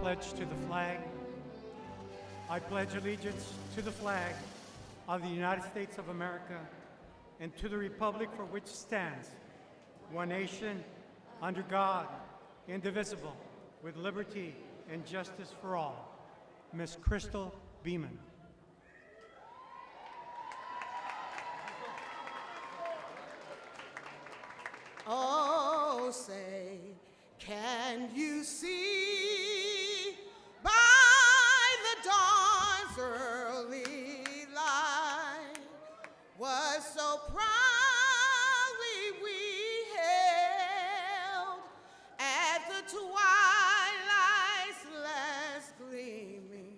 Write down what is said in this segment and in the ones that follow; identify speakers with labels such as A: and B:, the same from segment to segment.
A: pledge to the flag. I pledge allegiance to the flag of the United States of America and to the republic for which stands one nation, under God, indivisible, with liberty and justice for all. Ms. Crystal Beeman.
B: Oh, say, can you see by the dawn's early light was so proudly we hailed at the twilight's last gleaming,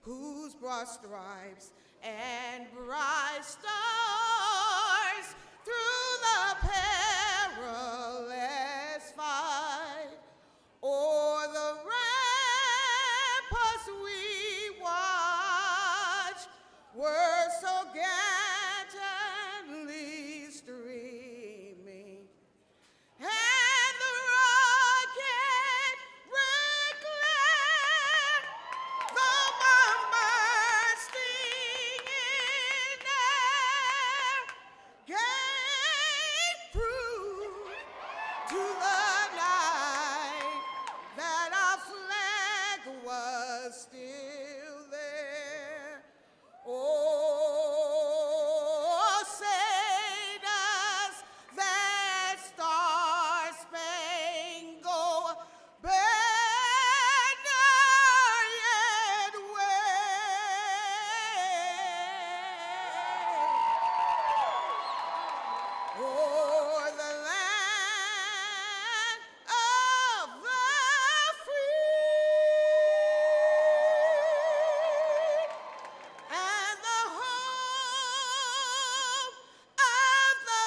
B: whose broad stripes and bright stars through the perilous fight o'er the ramparts we watched were so gallantly streaming, and the rocket red glare, the bombers stinging air, gave proof to the night that our flag was still there. Oh, say does that star-spangled banner yet wave o'er the land of the free and the home of the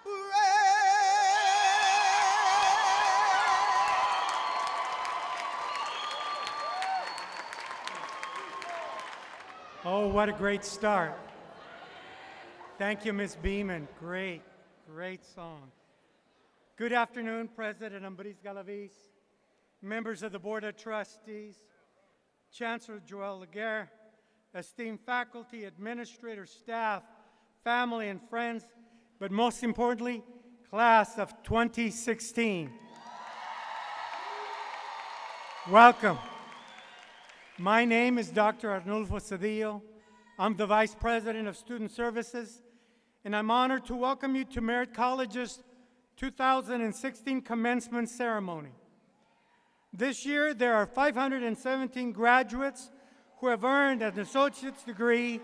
B: brave.
A: Oh, what a great start. Thank you, Ms. Beeman. Great, great song. Good afternoon, President Ambris Galavis, members of the Board of Trustees, Chancellor Joel Laguerre, esteemed faculty, administrators, staff, family, and friends, but most importantly, class of 2016. Welcome. My name is Dr. Arnulfo Cedillo. I'm the Vice President of Student Services, and I'm honored to welcome you to Merritt College's 2016 commencement ceremony. This year, there are 517 graduates who have earned an associate's degree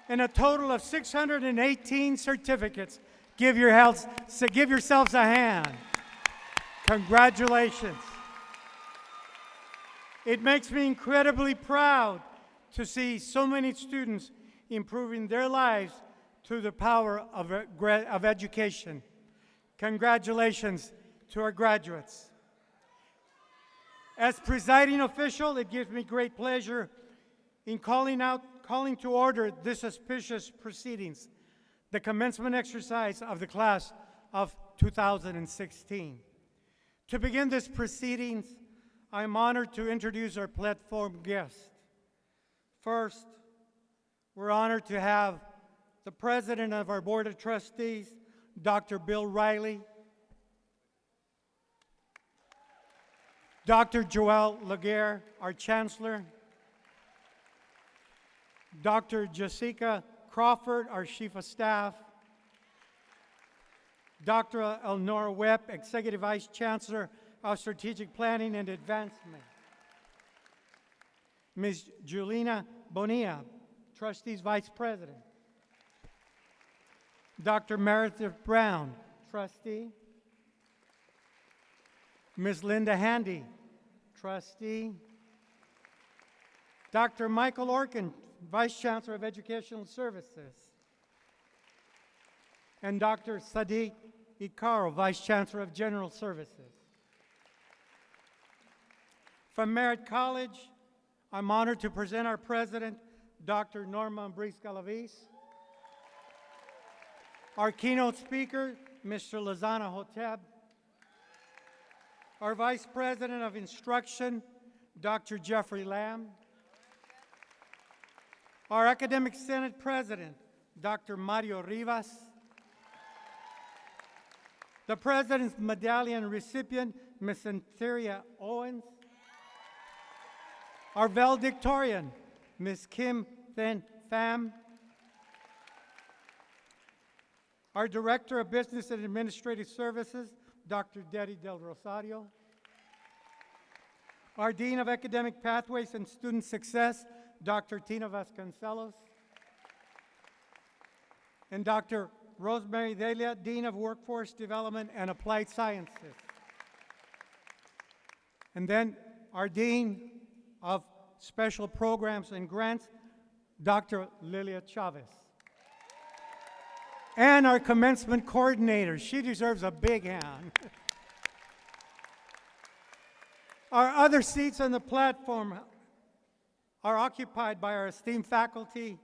A: and a total of 618 certificates. Give yourselves a hand. Congratulations. It makes me incredibly proud to see so many students improving their lives through the power of education. Congratulations to our graduates. As presiding official, it gives me great pleasure in calling to order this auspicious proceedings, the commencement exercise of the class of 2016. To begin this proceedings, I'm honored to introduce our platform guests. First, we're honored to have the President of our Board of Trustees, Dr. Bill Riley, Dr. Joel Laguerre, our Chancellor, Dr. Jessica Crawford, our Chief of Staff, Dr. Elnora Webb, Executive Vice Chancellor of Strategic Planning and Advancement, Ms. Julina Bonilla, Trustees Vice President, Dr. Meredith Brown, Trustee, Ms. Linda Handy, Trustee, Dr. Michael Orkin, Vice Chancellor of Educational Services, and Dr. Sadiq Ikaro, Vice Chancellor of General Services. From Merritt College, I'm honored to present our President, Dr. Norma Ambris Galavis, our keynote speaker, Mr. Lozana Hoteb, Our Vice President of Instruction, Dr. Jeffrey Lamb. Our Academic Senate President, Dr. Mario Rivas. The President's Medallion recipient, Ms. Cynthia Owens. Our Valedictorian, Ms. Kim Then Pham. Our Director of Business and Administrative Services, Dr. Deddy Del Rosario. Our Dean of Academic Pathways and Student Success, Dr. Tina Vasconcelos. And Dr. Rosemary Delia, Dean of Workforce Development and Applied Sciences. And then our Dean of Special Programs and Grants, Dr. Lilia Chavez. And our commencement coordinator. She deserves a big hand. Our other seats on the platform are occupied by our esteemed faculty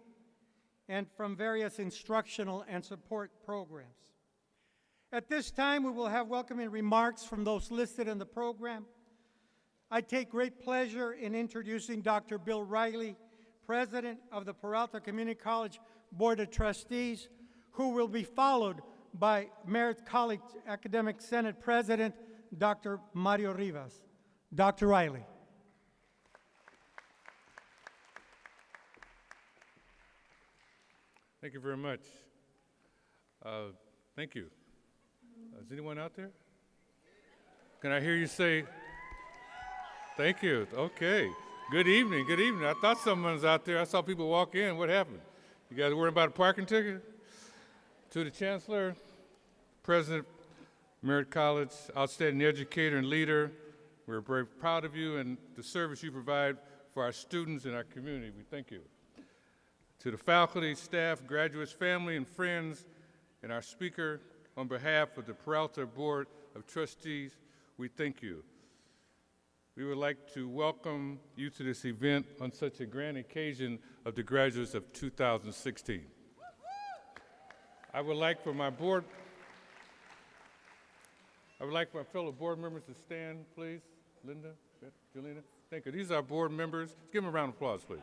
A: and from various instructional and support programs. At this time, we will have welcoming remarks from those listed in the program. I take great pleasure in introducing Dr. Bill Riley, President of the Peralta Community College Board of Trustees, who will be followed by Merritt College Academic Senate President, Dr. Mario Rivas. Dr. Riley.
C: Thank you very much. Thank you. Is anyone out there? Can I hear you say, thank you? Okay. Good evening, good evening. I thought someone was out there. I saw people walk in. What happened? You guys worried about a parking ticket? To the Chancellor, President, Merritt College, outstanding educator and leader, we're very proud of you and the service you provide for our students and our community. We thank you. To the faculty, staff, graduates, family, and friends, and our speaker, on behalf of the Peralta Board of Trustees, we thank you. We would like to welcome you to this event on such a grand occasion of the graduates of 2016. I would like for my fellow board members to stand, please. Linda, Julina, thank you. These are our board members. Let's give them a round of applause, please.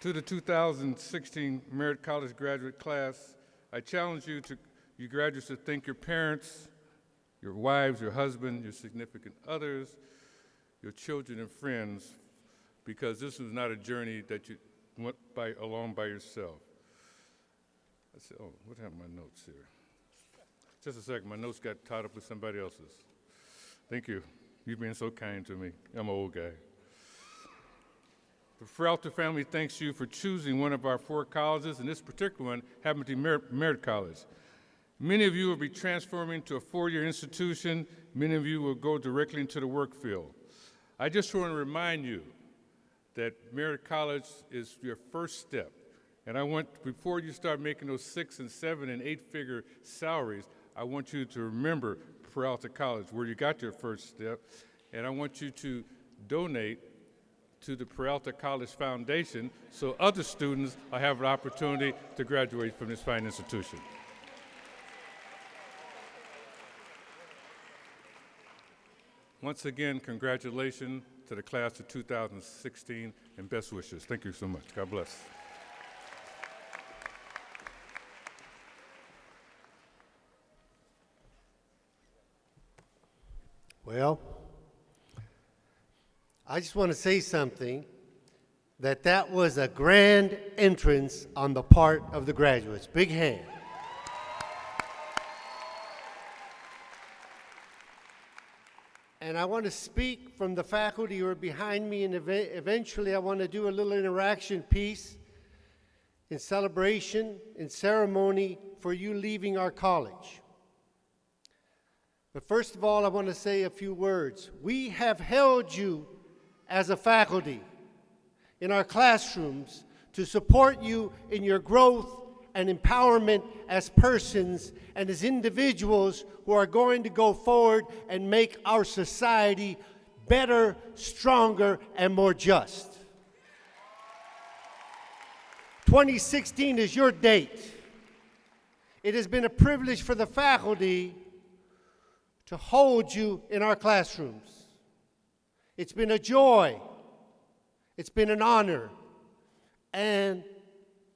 C: To the 2016 Merritt College graduate class, I challenge you graduates to thank your parents, your wives, your husband, your significant others, your children and friends, because this was not a journey that you went along by yourself. I said, oh, what happened to my notes here? Just a second, my notes got tied up with somebody else's. Thank you. You've been so kind to me. I'm an old guy. The Peralta family thanks you for choosing one of our 4 colleges, and this particular one happened to be Merritt College. Many of you will be transforming to a 4-year institution. Many of you will go directly into the work field. I just want to remind you that Merritt College is your first step. And I want, before you start making those 6- and 7- and 8-figure salaries, I want you to remember Peralta College, where you got your first step, and I want you to donate to the Peralta College Foundation so other students will have an opportunity to graduate from this fine institution. Once again, congratulations to the class of 2016 and best wishes. Thank you so much. God bless.
D: Well, I just want to say something, that was a grand entrance on the part of the graduates. Big hand. And I want to speak from the faculty who are behind me, and eventually I want to do a little interaction piece in celebration, in ceremony for you leaving our college. But first of all, I want to say a few words. We have held you as a faculty in our classrooms to support you in your growth and empowerment as persons and as individuals who are going to go forward and make our society better, stronger, and more just. 2016 is your date. It has been a privilege for the faculty to hold you in our classrooms. It's been a joy. It's been an honor. And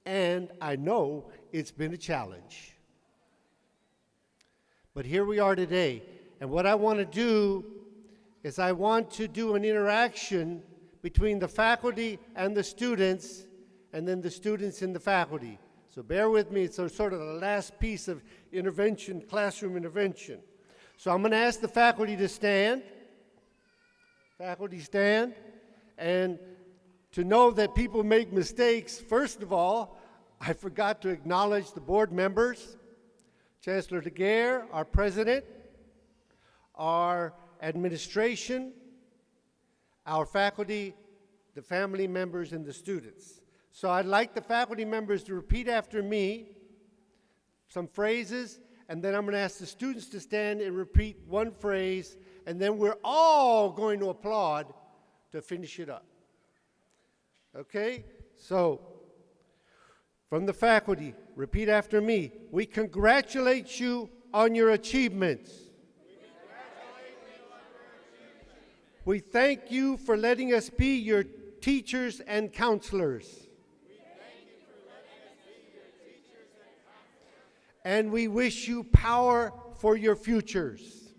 D: I know it's been a challenge. But here we are today. And what I want to do is I want to do an interaction between the faculty and the students, and then the students and the faculty. So bear with me, it's sort of the last piece of intervention, classroom intervention. So I'm going to ask the faculty to stand. Faculty stand. And to know that people make mistakes, first of all, I forgot to acknowledge the board members, Chancellor Daguerre, our president, our administration, our faculty, the family members, and the students. So I'd like the faculty members to repeat after me some phrases, and then I'm going to ask the students to stand and repeat one phrase, and then we're all going to applaud to finish it up. Okay? So, from the faculty, repeat after me. We congratulate you on your achievements. We thank you for letting us be your teachers and counselors. And we wish you power for your futures.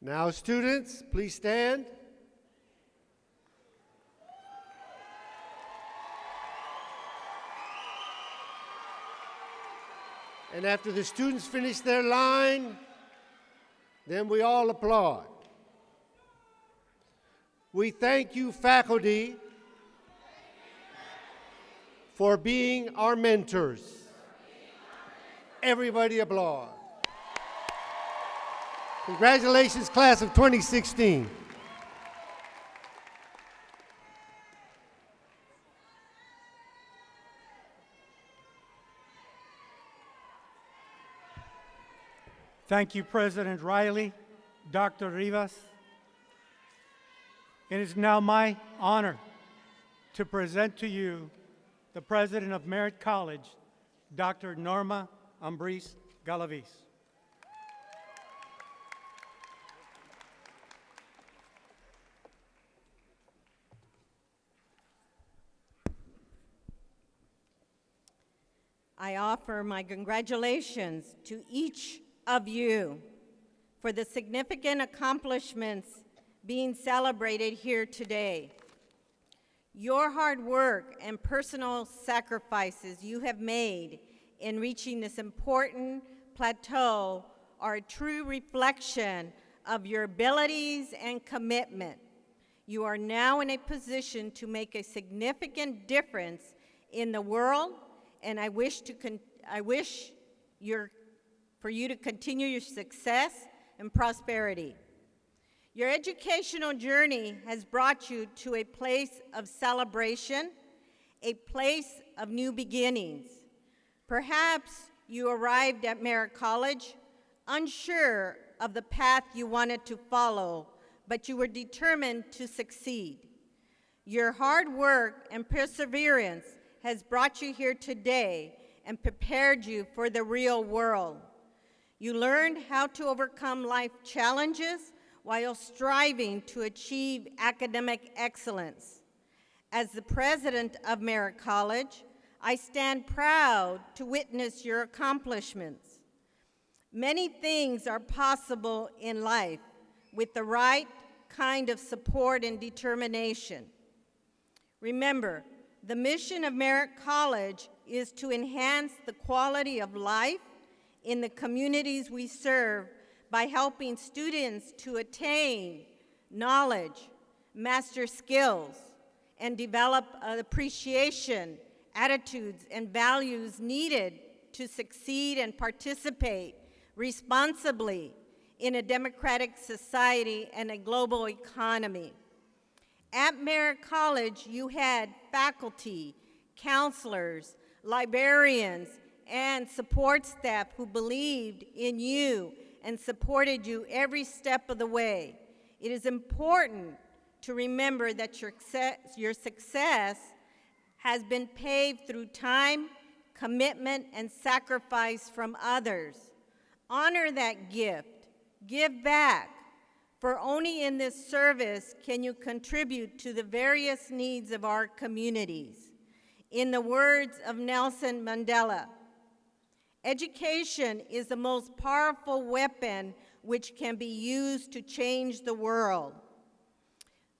D: Now, students, please stand. And after the students finish their line, then we all applaud. We thank you, faculty, for being our mentors. Everybody applaud. Congratulations, class of 2016.
A: Thank you, President Riley, Dr. Rivas. It is now my honor to present to you the President of Merritt College, Dr. Norma Ambriz Galaviz.
B: I offer my congratulations to each of you for the significant accomplishments being celebrated here today. Your hard work and personal sacrifices you have made in reaching this important plateau are a true reflection of your abilities and commitment. You are now in a position to make a significant difference in the world, and I wish for you to continue your success and prosperity. Your educational journey has brought you to a place of celebration, a place of new beginnings. Perhaps you arrived at Merritt College unsure of the path you wanted to follow, but you were determined to succeed. Your hard work and perseverance has brought you here today and prepared you for the real world. You learned how to overcome life challenges while striving to achieve academic excellence. As the president of Merritt College, I stand proud to witness your accomplishments. Many things are possible in life with the right kind of support and determination. Remember, the mission of Merritt College is to enhance the quality of life in the communities we serve by helping students to attain knowledge, master skills, and develop an appreciation, attitudes, and values needed to succeed and participate responsibly in a democratic society and a global economy. At Merritt College, you had faculty, counselors, librarians, and support staff who believed in you and supported you every step of the way. It is important to remember that your success has been paved through time, commitment, and sacrifice from others. Honor that gift. Give back. For only in this service can you contribute to the various needs of our communities. In the words of Nelson Mandela, education is the most powerful weapon which can be used to change the world.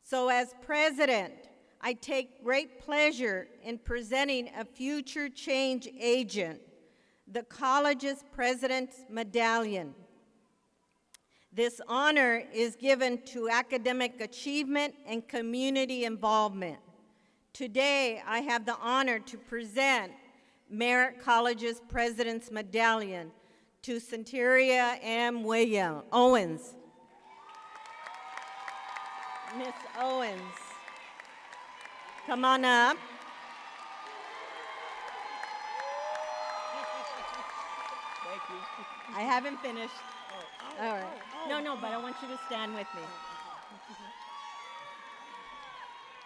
B: So as president, I take great pleasure in presenting a future change agent, the college's President's Medallion. This honor is given to academic achievement and community involvement. Today, I have the honor to present Merritt College's President's Medallion to Centuria M. Owens. Miss Owens, come on up.
E: Thank you.
B: I haven't finished. All right. No, but I want you to stand with me.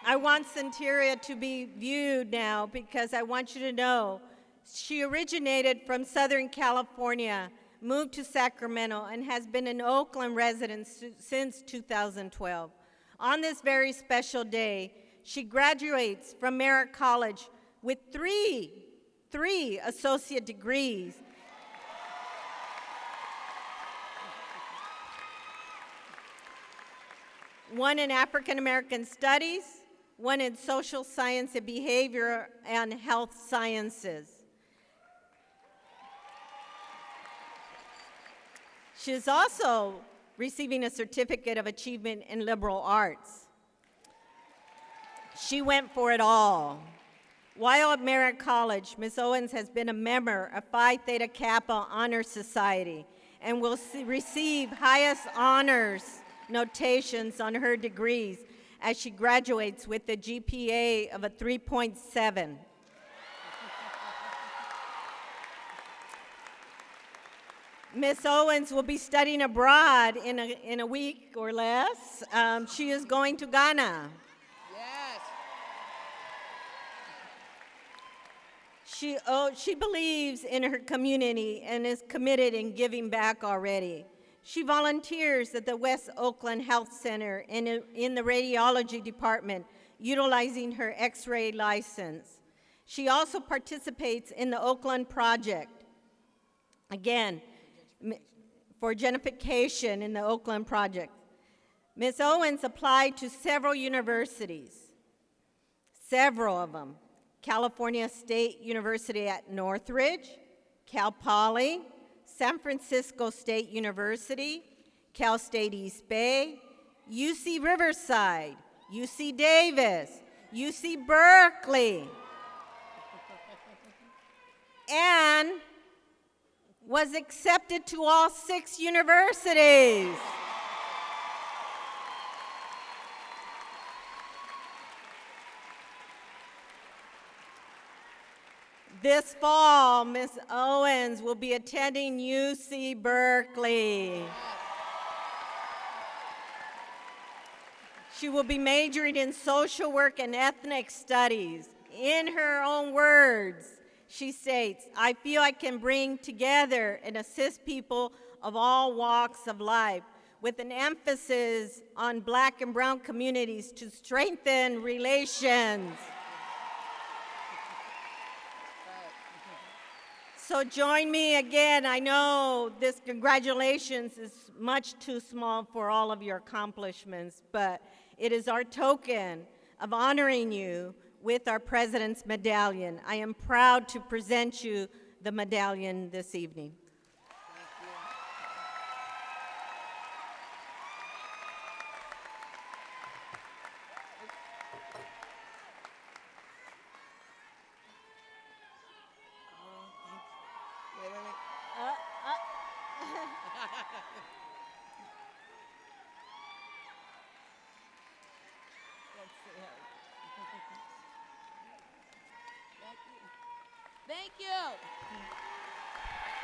B: I want Centuria to be viewed now because I want you to know she originated from Southern California, moved to Sacramento, and has been an Oakland resident since 2012. On this very special day, she graduates from Merritt College with three associate degrees. One in African American Studies, one in Social Science and Behavior and Health Sciences. She is also receiving a Certificate of Achievement in Liberal Arts. She went for it all. While at Merritt College, Ms. Owens has been a member of Phi Theta Kappa Honor Society and will receive highest honors notations on her degrees as she graduates with a GPA of a 3.7. Ms. Owens will be studying abroad in a week or less. She is going to Ghana.
E: Yes.
B: She believes in her community and is committed in giving back already. She volunteers at the West Oakland Health Center in the radiology department, utilizing her X-ray license. She also participates in the Oakland Project, again, for gentrification in the Oakland Project. Ms. Owens applied to several universities, several of them. California State University at Northridge, Cal Poly, San Francisco State University, Cal State East Bay, UC Riverside, UC Davis, UC Berkeley, and was accepted to all 6 universities. This fall, Ms. Owens will be attending UC Berkeley. She will be majoring in social work and ethnic studies. In her own words, she states, "I feel I can bring together and assist people of all walks of life with an emphasis on Black and brown communities to strengthen relations." So join me again. I know this congratulations is much too small for all of your accomplishments, but it is our token of honoring you with our President's Medallion. I am proud to present you the medallion this evening.
E: Thank you.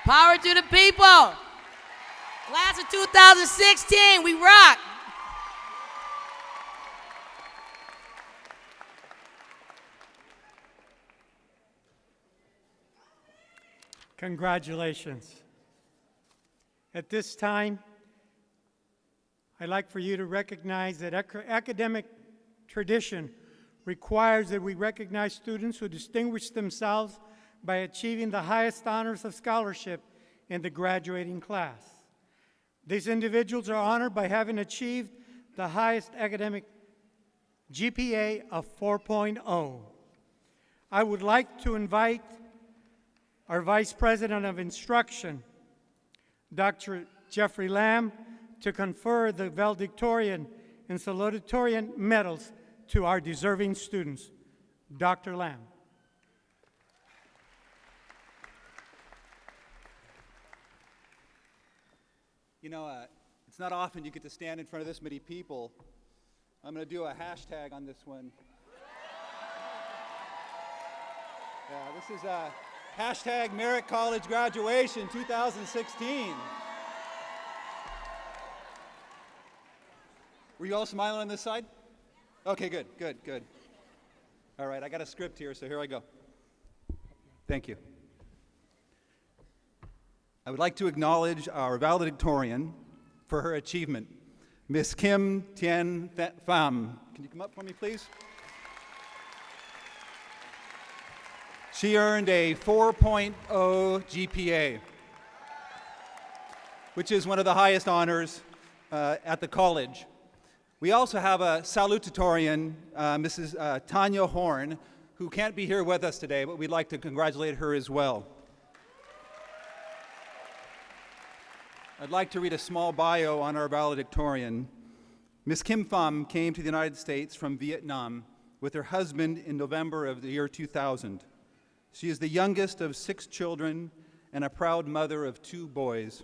E: Power to the people. Class of 2016, we rock.
A: Congratulations. At this time, I'd like for you to recognize that academic tradition requires that we recognize students who distinguish themselves by achieving the highest honors of scholarship in the graduating class. These individuals are honored by having achieved the highest academic GPA of 4.0. I would like to invite our Vice President of Instruction, Dr. Jeffrey Lamb, to confer the Valedictorian and Salutatorian medals to our deserving students. Dr. Lamb.
F: You know, it's not often you get to stand in front of this many people. I'm going to do a hashtag on this one. Yeah, this is hashtag Merritt College Graduation 2016. Were you all smiling on this side? Okay, good, good, good. All right, I got a script here, so here I go. Thank you. I would like to acknowledge our valedictorian for her achievement, Miss Kim Tien Pham. Can you come up for me, please? She earned a 4.0 GPA, which is one of the highest honors at the college. We also have a salutatorian, Mrs. Tanya Horn, who can't be here with us today, but we'd like to congratulate her as well. I'd like to read a small bio on our valedictorian. Ms. Kim Pham came to the United States from Vietnam with her husband in November of the year 2000. She is the youngest of 6 children and a proud mother of 2 boys.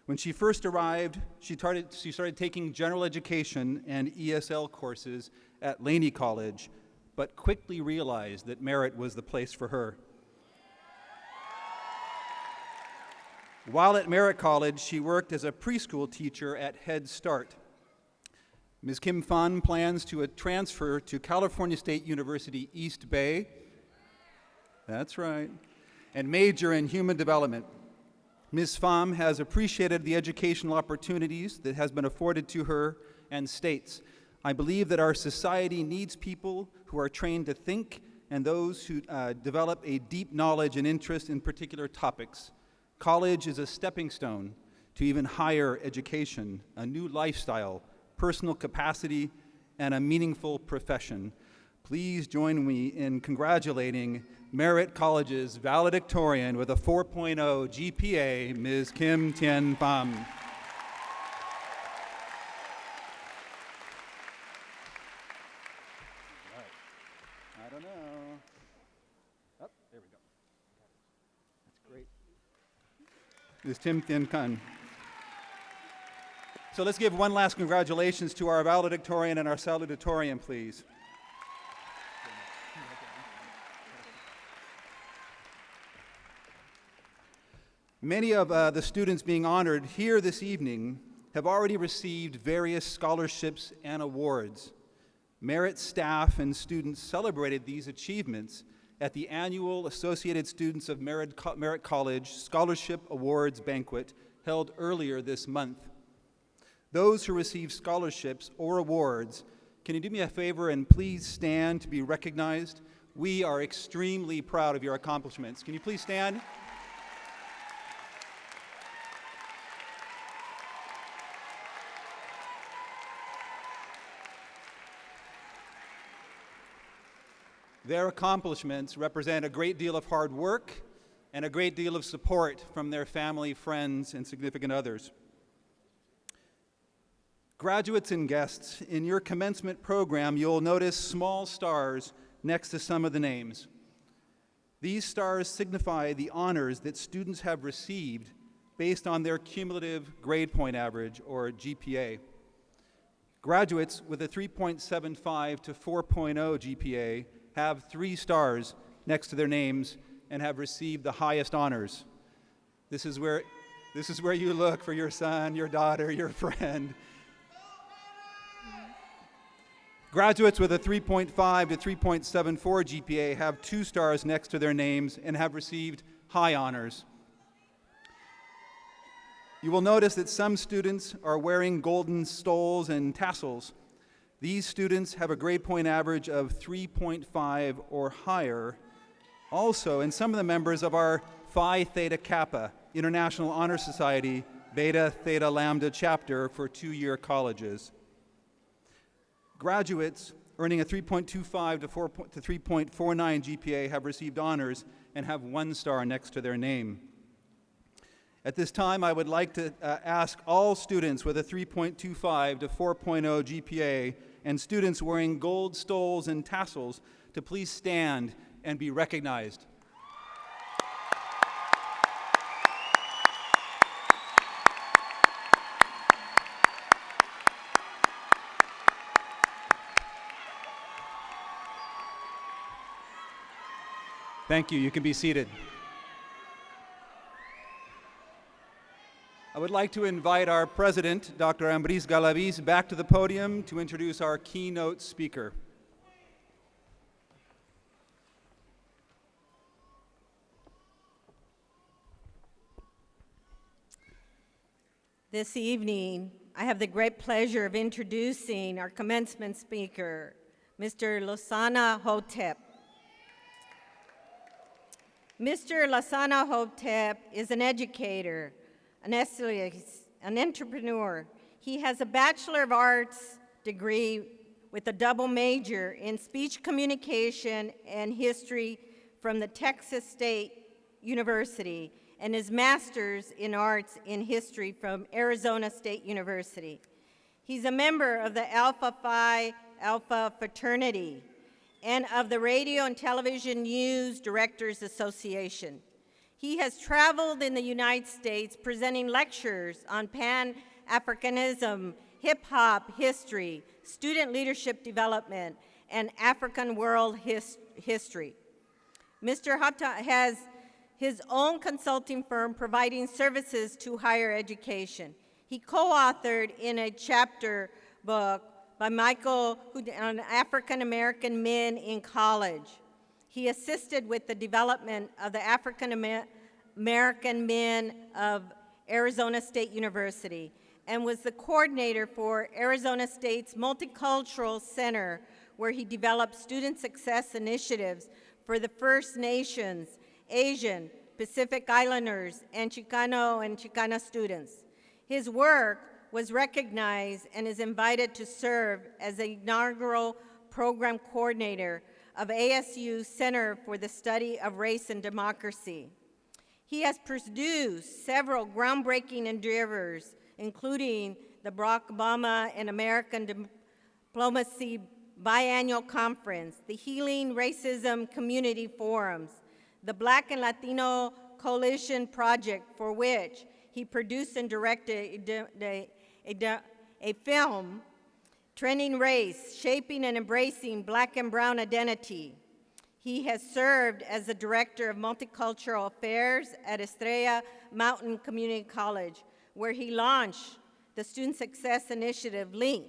F: When she first arrived, she started taking general education and ESL courses at Laney College, but quickly realized that Merritt was the place for her. While at Merritt College, she worked as a preschool teacher at Head Start. Ms. Kim Pham plans to transfer to California State University, East Bay. That's right. And major in human development. Ms. Pham has appreciated the educational opportunities that has been afforded to her and states, "I believe that our society needs people who are trained to think and those who develop a deep knowledge and interest in particular topics. College is a stepping stone to even higher education, a new lifestyle, personal capacity, and a meaningful profession." Please join me in congratulating Merritt College's valedictorian with a 4.0 GPA, Ms. Kim Tien Pham. I don't know. Oh, there we go. That's great. Ms. Tim Tien Pham. So let's give one last congratulations to our valedictorian and our salutatorian, please. Many of the students being honored here this evening have already received various scholarships and awards. Merritt staff and students celebrated these achievements at the annual Associated Students of Merritt College Scholarship Awards Banquet held earlier this month. Those who receive scholarships or awards, can you do me a favor and please stand to be recognized? We are extremely proud of your accomplishments. Can you please stand? Their accomplishments represent a great deal of hard work and a great deal of support from their family, friends, and significant others. Graduates and guests, in your commencement program, you'll notice small stars next to some of the names. These stars signify the honors that students have received based on their cumulative grade point average, or GPA. Graduates with a 3.75 to 4.0 GPA have 3 stars next to their names and have received the highest honors. This is where you look for your son, your daughter, your friend. Graduates with a 3.5 to 3.74 GPA have 2 stars next to their names and have received high honors. You will notice that some students are wearing golden stoles and tassels. These students have a grade point average of 3.5 or higher. Also, and some of the members of our Phi Theta Kappa International Honor Society Beta Theta Lambda chapter for two-year colleges. Graduates earning a 3.25 to 3.49 GPA have received honors and have 1 star next to their name. At this time, I would like to ask all students with a 3.25 to 4.0 GPA and students wearing gold stoles and tassels to please stand and be recognized. Thank you. You can be seated. I would like to invite our president, Dr. Ambris Galavis, back to the podium to introduce our keynote speaker.
B: This evening, I have the great pleasure of introducing our commencement speaker, Mr. Losana Hotep. Mr. Losana Hotep is an educator, an essayist, an entrepreneur. He has a Bachelor of Arts degree with a double major in speech communication and history from the Texas State University and his master's in arts in history from Arizona State University. He's a member of the Alpha Phi Alpha fraternity and of the Radio and Television News Directors Association. He has traveled in the United States presenting lectures on Pan-Africanism, hip-hop history, student leadership development, and African world history. Mr. Hata has his own consulting firm providing services to higher education. He co-authored in a chapter book by Michael on African American men in college. He assisted with the development of the African American men of Arizona State University and was the coordinator for Arizona State's Multicultural Center, where he developed student success initiatives for the First Nations, Asian, Pacific Islanders, and Chicana students. His work was recognized and is invited to serve as the inaugural program coordinator of ASU's Center for the Study of Race and Democracy. He has produced several groundbreaking endeavors, including the Barack Obama and American Diplomacy Biannual Conference, the Healing Racism Community Forums, the Black and Latino Coalition Project, for which he produced and directed a film, Trending Race, Shaping and Embracing Black and Brown Identity. He has served as the Director of Multicultural Affairs at Estrella Mountain Community College, where he launched the Student Success Initiative, LINK,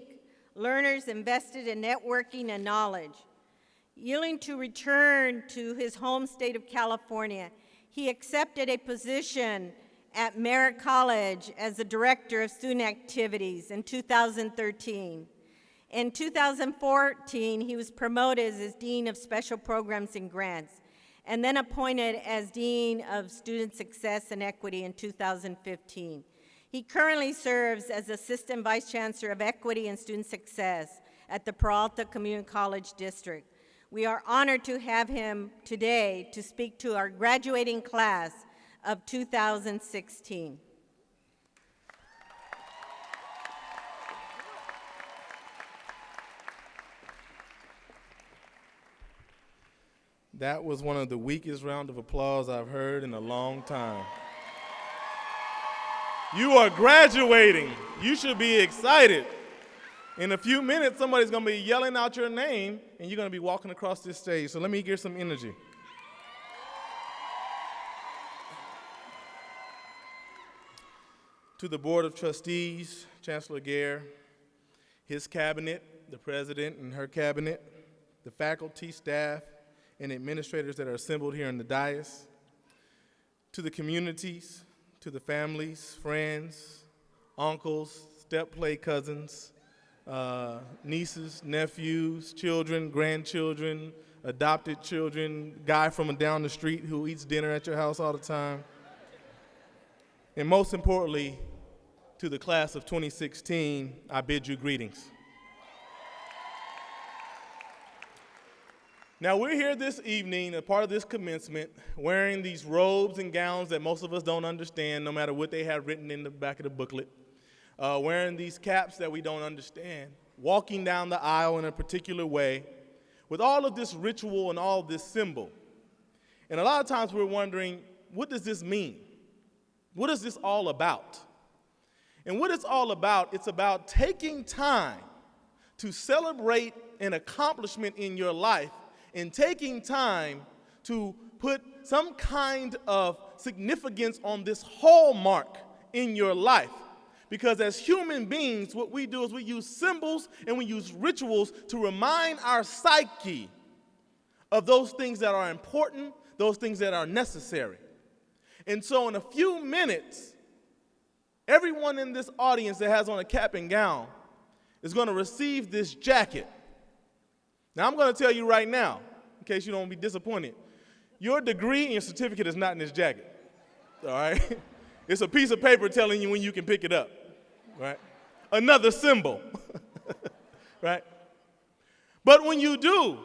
B: Learners Invested in Networking and Knowledge. Yielding to return to his home state of California, he accepted a position at Merritt College as the Director of Student Activities in 2013. In 2014, he was promoted as Dean of Special Programs and Grants, and then appointed as Dean of Student Success and Equity in 2015. He currently serves as Assistant Vice Chancellor of Equity and Student Success at the Peralta Community College District. We are honored to have him today to speak to our graduating class of 2016.
G: That was one of the weakest rounds of applause I've heard in a long time. You are graduating. You should be excited. In a few minutes, somebody's going to be yelling out your name, and you're going to be walking across this stage. So let me get some energy. To the Board of Trustees, Chancellor Gare, his cabinet, the president and her cabinet, the faculty, staff, and administrators that are assembled here in the dais, to the communities, to the families, friends, uncles, step-play cousins, nieces, nephews, children, grandchildren, adopted children, guy from down the street who eats dinner at your house all the time. And most importantly, to the class of 2016, I bid you greetings. Now, we're here this evening, a part of this commencement, wearing these robes and gowns that most of us don't understand, no matter what they have written in the back of the booklet, wearing these caps that we don't understand, walking down the aisle in a particular way, with all of this ritual and all of this symbol. And a lot of times we're wondering, what does this mean? What is this all about? And what it's all about, it's about taking time to celebrate an accomplishment in your life and taking time to put some kind of significance on this hallmark in your life. Because as human beings, what we do is we use symbols and we use rituals to remind our psyche of those things that are important, those things that are necessary. And so in a few minutes, everyone in this audience that has on a cap and gown is going to receive this jacket. Now, I'm going to tell you right now, in case you don't be disappointed, your degree and your certificate is not in this jacket, all right? It's a piece of paper telling you when you can pick it up, right? Another symbol, right? But when you do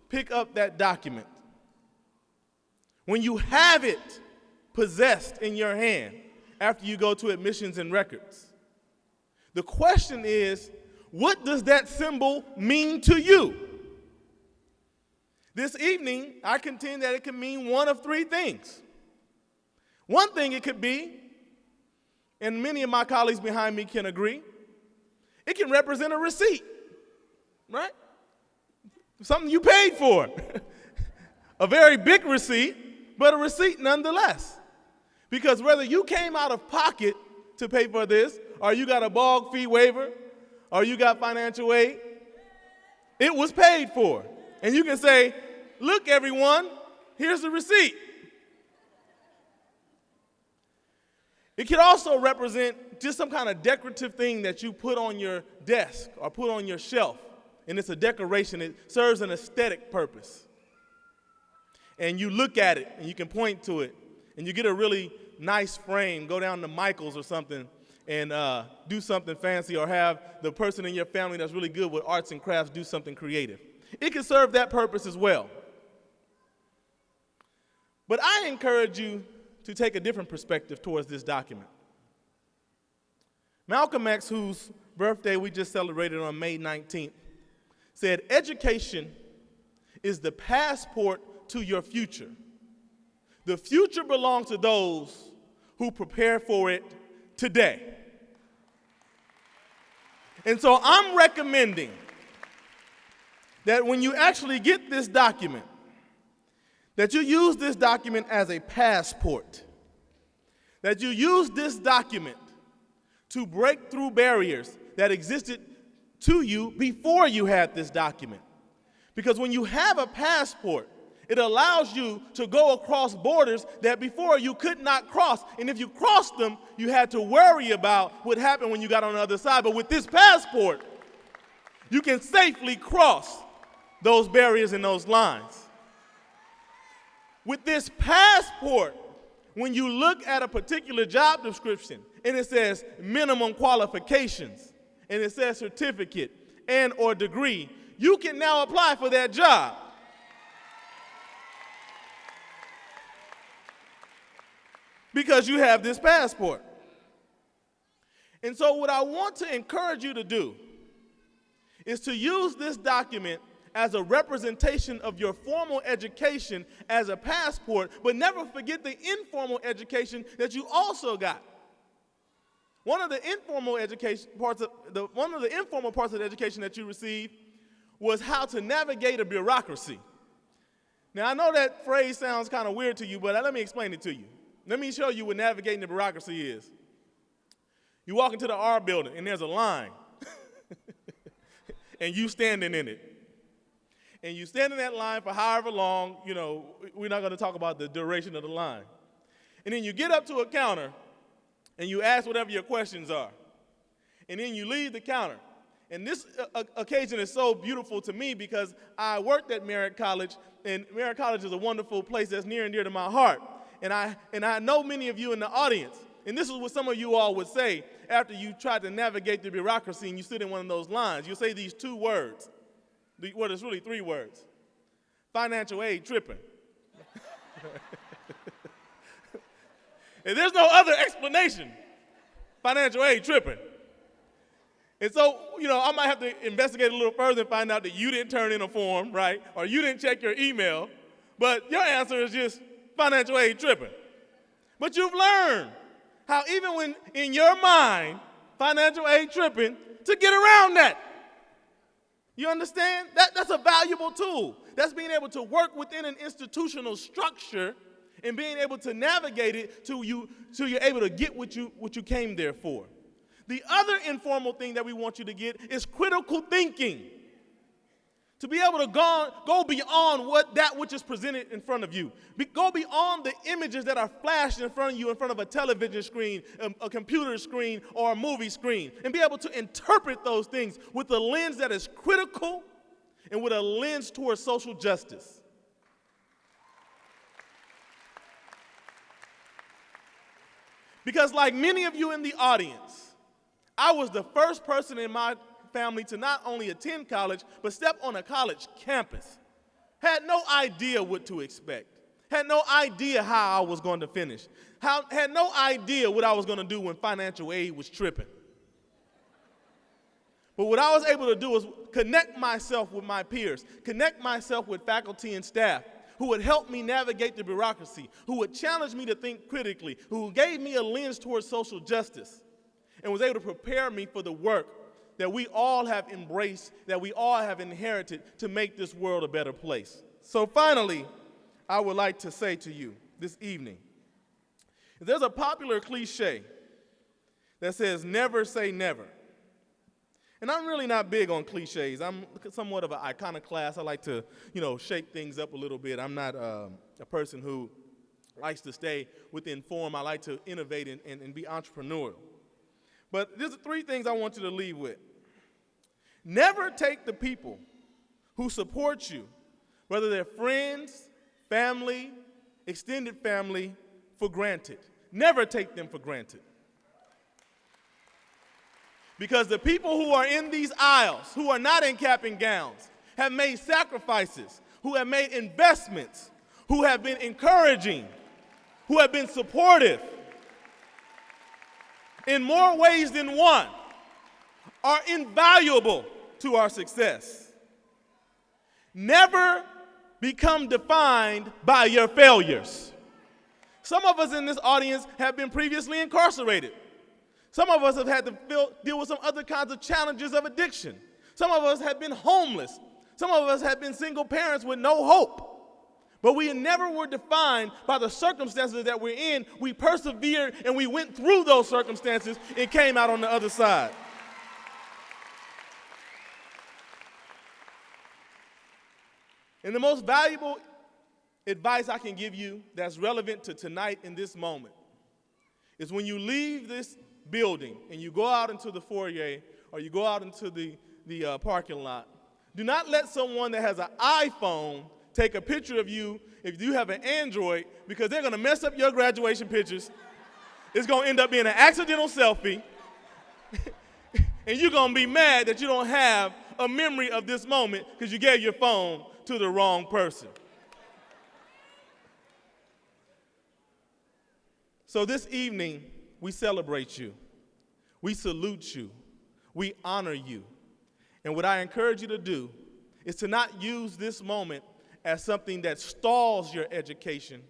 G: pick up that document, when you have it possessed in your hand after you go to admissions and records, the question is, what does that symbol mean to you? This evening, I contend that it can mean one of three things. One thing it could be, and many of my colleagues behind me can agree, it can represent a receipt, right? Something you paid for. A very big receipt, but a receipt nonetheless. Because whether you came out of pocket to pay for this, or you got a bog fee waiver, or you got financial aid, it was paid for. And you can say, look, everyone, here's the receipt. It could also represent just some kind of decorative thing that you put on your desk or put on your shelf. And it's a decoration. It serves an aesthetic purpose. And you look at it, and you can point to it, and you get a really nice frame, go down to Michael's or something, and do something fancy, or have the person in your family that's really good with arts and crafts do something creative. It can serve that purpose as well. But I encourage you to take a different perspective towards this document. Malcolm X, whose birthday we just celebrated on May 19th, said, education is the passport to your future. The future belongs to those who prepare for it today. And so I'm recommending that when you actually get this document, that you use this document as a passport, that you use this document to break through barriers that existed to you before you had this document. Because when you have a passport, it allows you to go across borders that before you could not cross. And if you crossed them, you had to worry about what happened when you got on the other side. But with this passport, you can safely cross those barriers and those lines. With this passport, when you look at a particular job description and it says minimum qualifications and it says certificate and or degree, you can now apply for that job. Because you have this passport. And so what I want to encourage you to do is to use this document as a representation of your formal education as a passport, but never forget the informal education that you also got. One of the informal parts of the education that you received was how to navigate a bureaucracy. Now, I know that phrase sounds kind of weird to you, but let me explain it to you. Let me show you what navigating the bureaucracy is. You walk into the R building, and there's a line, and you standing in it. And you stand in that line for however long, we're not going to talk about the duration of the line. And then you get up to a counter, and you ask whatever your questions are. And then you leave the counter. And this occasion is so beautiful to me because I worked at Merritt College, and Merritt College is a wonderful place that's near and dear to my heart. And I know many of you in the audience, and this is what some of you all would say after you tried to navigate the bureaucracy and you stood in one of those lines. You'll say these two words. Well, it's really three words. Financial aid tripping. And there's no other explanation. Financial aid tripping. And so, I might have to investigate a little further and find out that you didn't turn in a form, right? Or you didn't check your email. But your answer is just financial aid tripping. But you've learned how even when in your mind, financial aid tripping, to get around that. You understand? That's a valuable tool. That's being able to work within an institutional structure and being able to navigate it till you're able to get what you came there for. The other informal thing that we want you to get is critical thinking. To be able to go beyond that which is presented in front of you. Go beyond the images that are flashed in front of you in front of a television screen, a computer screen, or a movie screen. And be able to interpret those things with a lens that is critical and with a lens towards social justice. Because like many of you in the audience, I was the first person in my family to not only attend college, but step on a college campus. Had no idea what to expect. Had no idea how I was going to finish. Had no idea what I was going to do when financial aid was tripping. But what I was able to do was connect myself with my peers, connect myself with faculty and staff who would help me navigate the bureaucracy, who would challenge me to think critically, who gave me a lens towards social justice, and was able to prepare me for the work that we all have embraced, that we all have inherited to make this world a better place. So finally, I would like to say to you this evening, there's a popular cliche that says, never say never. And I'm really not big on cliches. I'm somewhat of an iconoclast. I like to, shake things up a little bit. I'm not a person who likes to stay within form. I like to innovate and be entrepreneurial. But there's three things I want you to leave with. Never take the people who support you, whether they're friends, family, extended family, for granted. Never take them for granted. Because the people who are in these aisles, who are not in cap and gowns, have made sacrifices, who have made investments, who have been encouraging, who have been supportive, in more ways than one, are invaluable to our success. Never become defined by your failures. Some of us in this audience have been previously incarcerated. Some of us have had to deal with some other kinds of challenges of addiction. Some of us have been homeless. Some of us have been single parents with no hope. But we never were defined by the circumstances that we're in. We persevered and we went through those circumstances and came out on the other side. And the most valuable advice I can give you that's relevant to tonight in this moment is when you leave this building and you go out into the foyer or you go out into the parking lot, do not let someone that has an iPhone take a picture of you if you have an Android, because they're going to mess up your graduation pictures. It's going to end up being an accidental selfie, and you're going to be mad that you don't have a memory of this moment because you gave your phone to the wrong person. So this evening, we celebrate you. We salute you. We honor you. And what I encourage you to do is to not use this moment as something that stalls your education,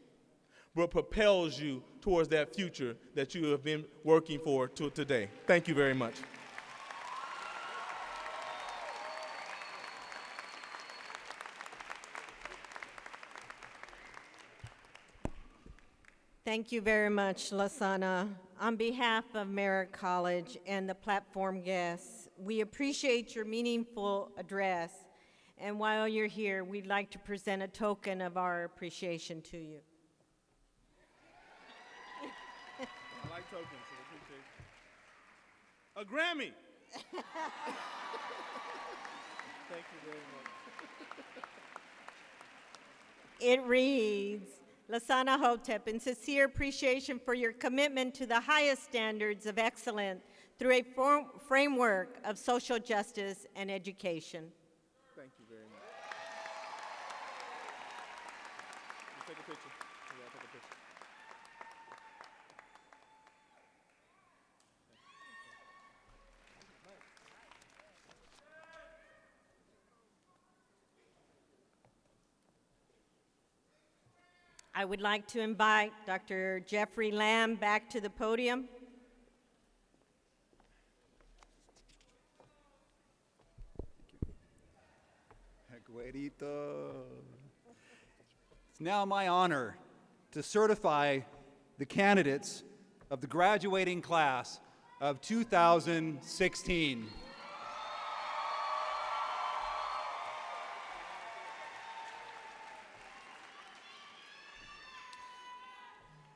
G: but propels you towards that future that you have been working for today. Thank you very much.
B: Thank you very much, Lasana. On behalf of Merritt College and the platform guests, we appreciate your meaningful address. And while you're here, we'd like to present a token of our appreciation to you.
G: like tokens, so appreciate it. A Grammy. Thank you very much.
B: It reads, Lasana Hotep, in sincere appreciation for your commitment to the highest standards of excellence through a framework of social justice and education.
G: Thank you very much. Let's take a picture. Yeah, I'll take a picture.
B: I would like to invite Dr. Jeffrey Lamb back to the podium.
F: It's now my honor to certify the candidates of the graduating class of 2016.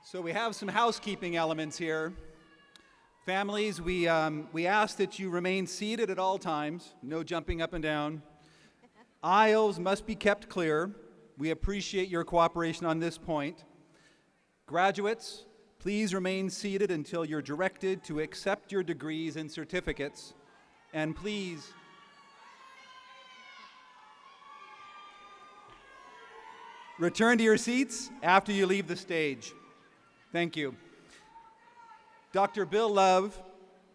F: So we have some housekeeping elements here. Families, we ask that you remain seated at all times, no jumping up and down. Aisles must be kept clear. We appreciate your cooperation on this point. Graduates, please remain seated until you're directed to accept your degrees and certificates. And please, return to your seats after you leave the stage. Thank you. Dr. Bill Love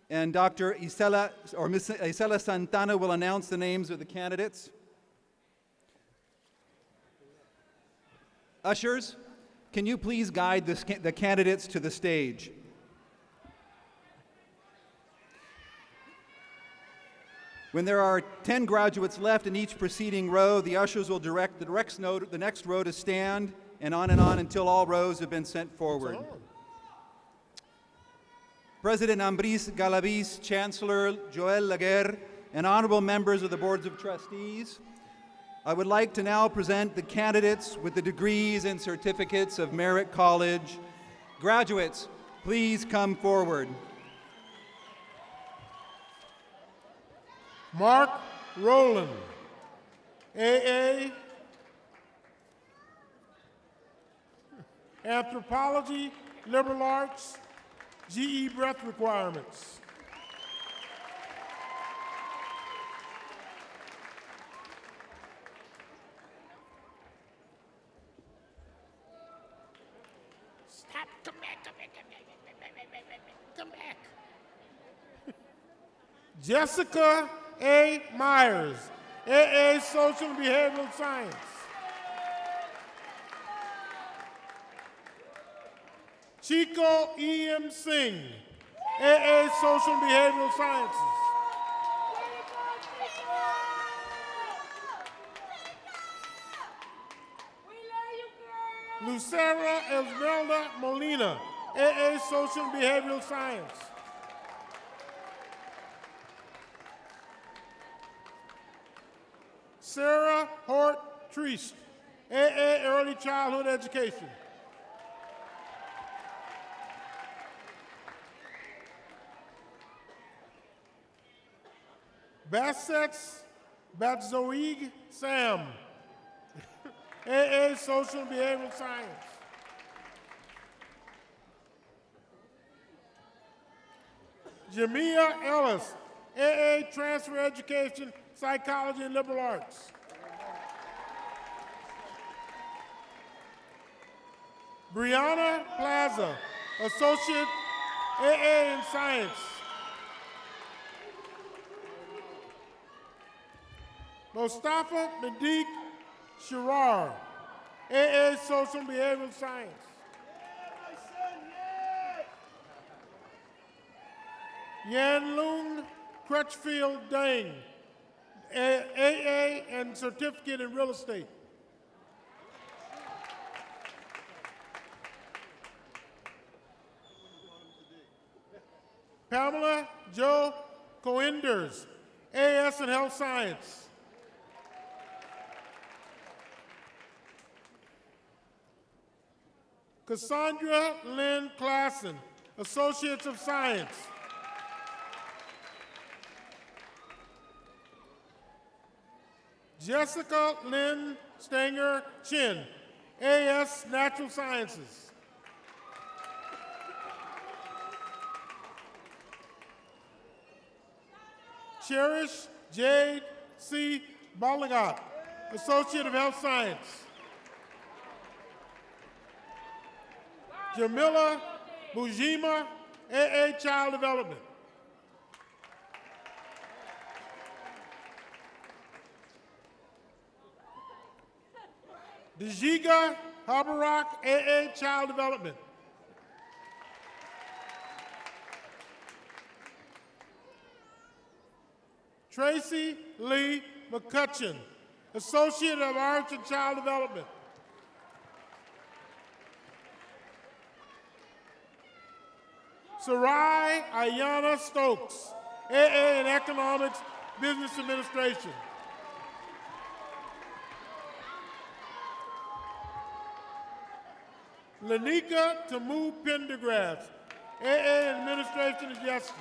F: and Dr. Isela, or Ms. Isela Santana will announce the names of the candidates. Ushers, can you please guide the candidates to the stage? When there are 10 graduates left in each preceding row, the ushers will direct the next row to stand, and on until all rows have been sent forward. President Ambris Galavis, Chancellor Joel Laguerre, and honorable members of the Boards of Trustees, I would like to now present the candidates with the degrees and certificates of Merritt College. Graduates, please come forward.
H: Mark Rowland, AA, Anthropology, Liberal Arts, GE breath requirements.
E: Stop. Come back.
H: Jessica A. Myers, AA Social and Behavioral Science. Chico E.M. Singh, AA Social and Behavioral Sciences. Lucera Esmeralda Molina, AA Social and Behavioral Science. Sarah Hort Treist, AA Early Childhood Education. Bassets Batzoig Sam, AA Social and Behavioral Science. Jamia Ellis, AA Transfer Education, Psychology and Liberal Arts. Brianna Plaza, Associate AA in Science. Mustafa Madiq Shirar, AA Social and Behavioral Science. Yanlung Crutchfield Dang, AA and Certificate in Real Estate. Pamela Jo Coinders, AS in Health Science. Cassandra Lynn Klassen, Associates of Science. Jessica Lynn Stanger Chin, AS Natural Sciences. Cherish Jade C. Balagat, Associate of Health Science. Jamila Bujima, AA Child Development. Dejiga Habarak, AA Child Development. Tracy Lee McCutcheon, Associate of Arts and Child Development. Sarai Ayana Stokes, AA in Economics, Business Administration. Lanika Tamu Pendergrass, AA in Administration and Justice.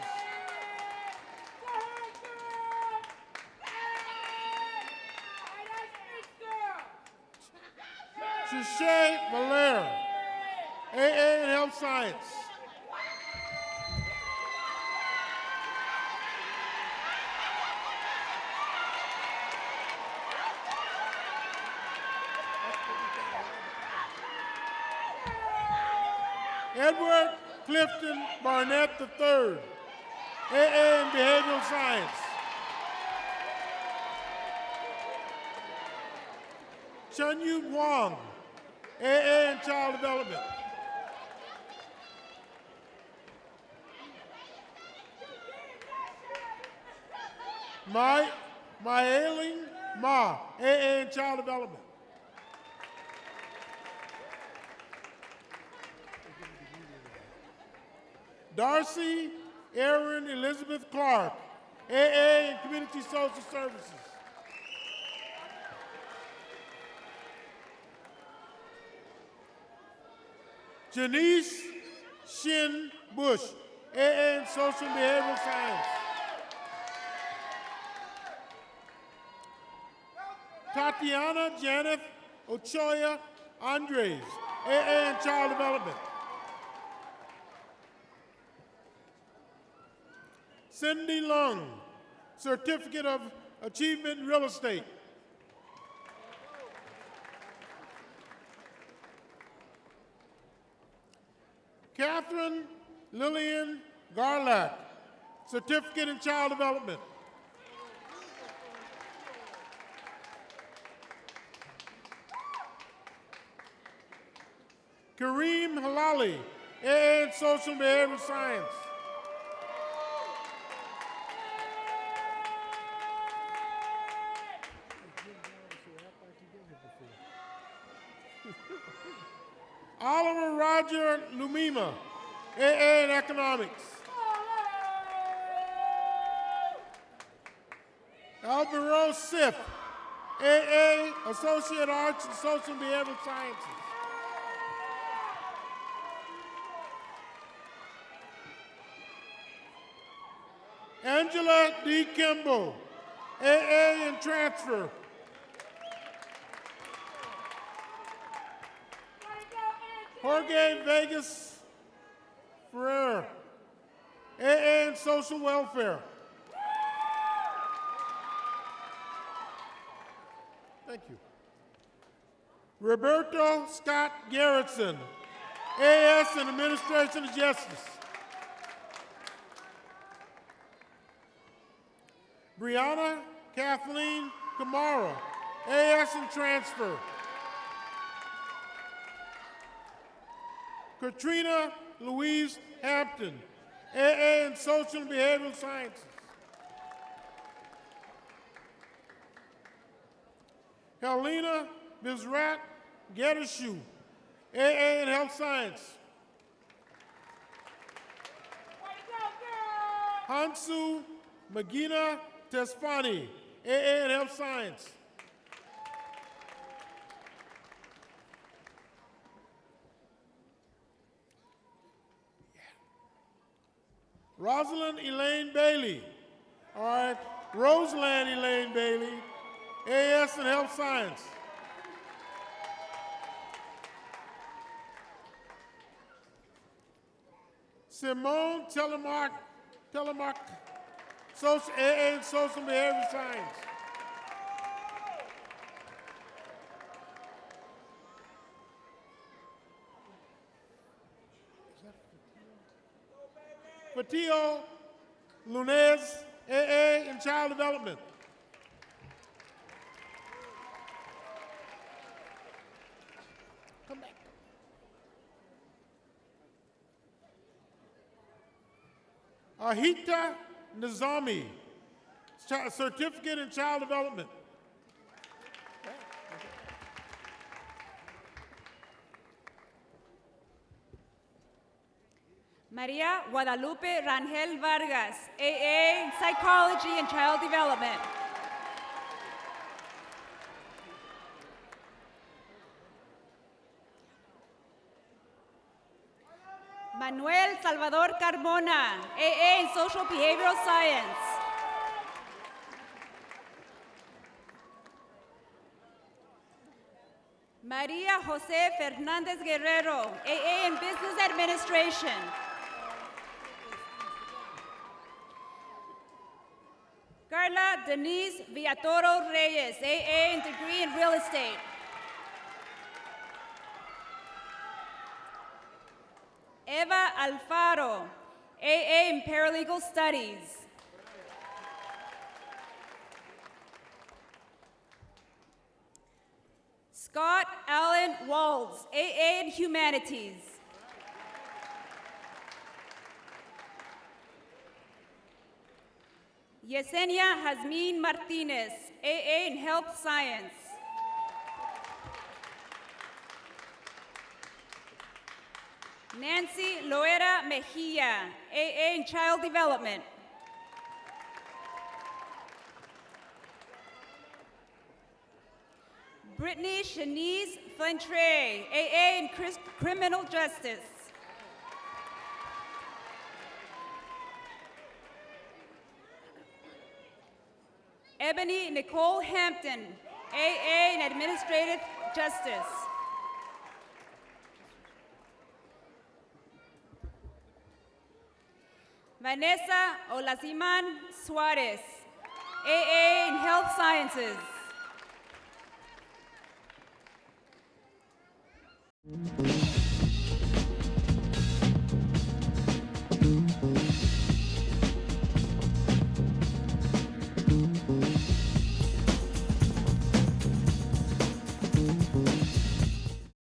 H: Shishay Valera, AA in Health Science. Edward Clifton Barnett III, AA in Behavioral Science. Chunyu Wong, AA in Child Development. Mailing Ma, AA in Child Development. Darcy Erin Elizabeth Clark, AA in Community Social Services. Janice Shin Bush, AA in Social and Behavioral Science. Tatiana Janet Ochoa Andres, AA in Child Development. Cindy Lung, Certificate of Achievement in Real Estate. Catherine Lillian Garlack, Certificate in Child Development. Kareem Halali, AA in Social and Behavioral Science. Oliver Roger Lumima, AA in Economics. Alvaro Sif, AA, Associate Arts and Social and Behavioral Sciences. Angela D. Kimball, AA in Transfer. Jorge Vegas Ferrer, AA in Social Welfare. Thank you. Roberto Scott Garrettson, AS in Administration of Justice. Brianna Kathleen Kamara, AS in Transfer. Katrina Louise Hampton, AA in Social and Behavioral Sciences. Helena Bizrat Gedeshu, AA in Health Science. Hansu Magina Tesfani, AA in Health Science. Rosalind Elaine Bailey. All right, Roseland Elaine Bailey, AS in Health Science. Simone Telemark, social, AA in Social Behavior Science. Fatil Lunez, AA in Child Development. Come back. Ahita Nizami, Certificate in Child Development.
I: Maria Guadalupe Rangel Vargas, AA in Psychology and Child Development. Manuel Salvador Carmona, AA in Social Behavioral Science. Maria Jose Fernandez Guerrero, AA in Business Administration. Carla Denise Villatoro Reyes, AA in Degree in Real Estate. Eva Alfaro, AA in Paralegal Studies. Scott Allen Walls, AA in Humanities. Yesenia Jazmin Martinez, AA in Health Science. Nancy Loera Mejia, AA in Child Development. Brittany Shanice Flentre, AA in Criminal Justice. Ebony Nicole Hampton, AA in Administrative Justice. Vanessa Olaziman Suarez, AA in Health Sciences.